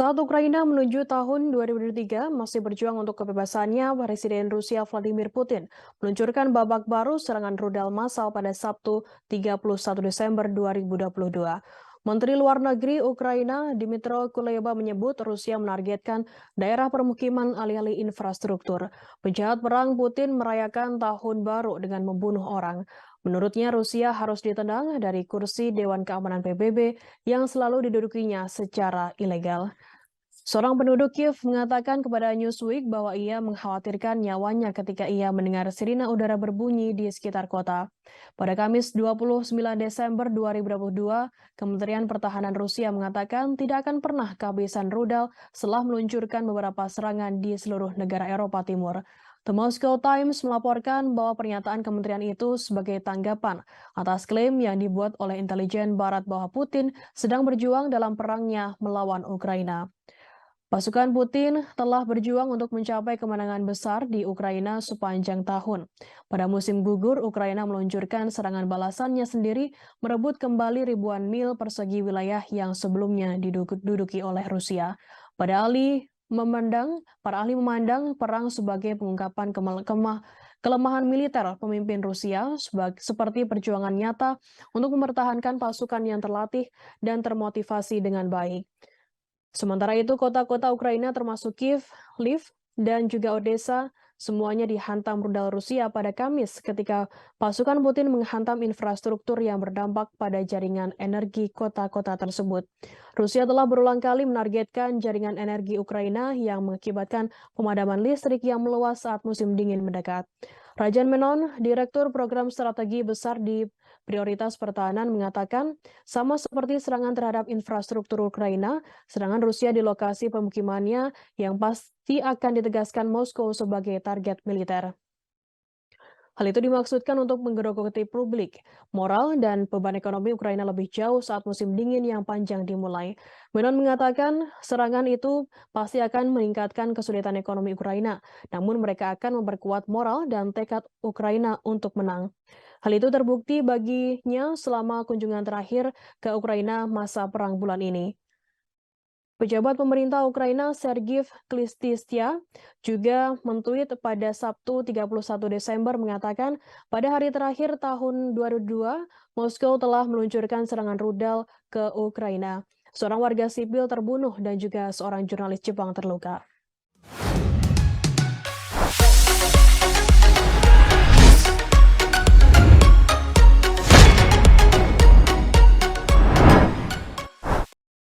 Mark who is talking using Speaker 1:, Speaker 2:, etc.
Speaker 1: Saat Ukraina menuju tahun 2023 masih berjuang untuk kebebasannya, Presiden Rusia Vladimir Putin meluncurkan babak baru serangan rudal massal pada Sabtu 31 Desember 2022. Menteri Luar Negeri Ukraina Dmytro Kuleba menyebut Rusia menargetkan daerah permukiman alih-alih infrastruktur. Penjahat perang Putin merayakan tahun baru dengan membunuh orang. Menurutnya Rusia harus ditendang dari kursi Dewan Keamanan PBB yang selalu didudukinya secara ilegal. Seorang penduduk Kiev mengatakan kepada Newsweek bahwa ia mengkhawatirkan nyawanya ketika ia mendengar sirine udara berbunyi di sekitar kota. Pada Kamis 29 Desember 2022, Kementerian Pertahanan Rusia mengatakan tidak akan pernah kehabisan rudal setelah meluncurkan beberapa serangan di seluruh negara Eropa Timur. The Moscow Times melaporkan bahwa pernyataan kementerian itu sebagai tanggapan atas klaim yang dibuat oleh intelijen Barat bahwa Putin sedang berjuang dalam perangnya melawan Ukraina. Pasukan Putin telah berjuang untuk mencapai kemenangan besar di Ukraina sepanjang tahun. Pada musim gugur, Ukraina meluncurkan serangan balasannya sendiri, merebut kembali ribuan mil persegi wilayah yang sebelumnya diduduki oleh Rusia. Para ahli memandang perang sebagai pengungkapan kelemahan militer pemimpin Rusia seperti perjuangan nyata untuk mempertahankan pasukan yang terlatih dan termotivasi dengan baik. Sementara itu, kota-kota Ukraina termasuk Kiev, Lviv, dan juga Odessa semuanya dihantam rudal Rusia pada Kamis ketika pasukan Putin menghantam infrastruktur yang berdampak pada jaringan energi kota-kota tersebut. Rusia telah berulang kali menargetkan jaringan energi Ukraina yang mengakibatkan pemadaman listrik yang meluas saat musim dingin mendekat. Rajan Menon, Direktur Program Strategi Besar di Prioritas Pertahanan mengatakan, sama seperti serangan terhadap infrastruktur Ukraina, serangan Rusia di lokasi pemukimannya yang pasti akan ditegaskan Moskow sebagai target militer. Hal itu dimaksudkan untuk menggerogoti publik, moral, dan beban ekonomi Ukraina lebih jauh saat musim dingin yang panjang dimulai. Menon mengatakan serangan itu pasti akan meningkatkan kesulitan ekonomi Ukraina, namun mereka akan memperkuat moral dan tekad Ukraina untuk menang. Hal itu terbukti baginya selama kunjungan terakhir ke Ukraina masa perang bulan ini. Pejabat pemerintah Ukraina Sergiy Klististya juga mentweet pada Sabtu 31 Desember mengatakan pada hari terakhir tahun 2002, Moskow telah meluncurkan serangan rudal ke Ukraina. Seorang warga sipil terbunuh dan juga seorang jurnalis Jepang terluka.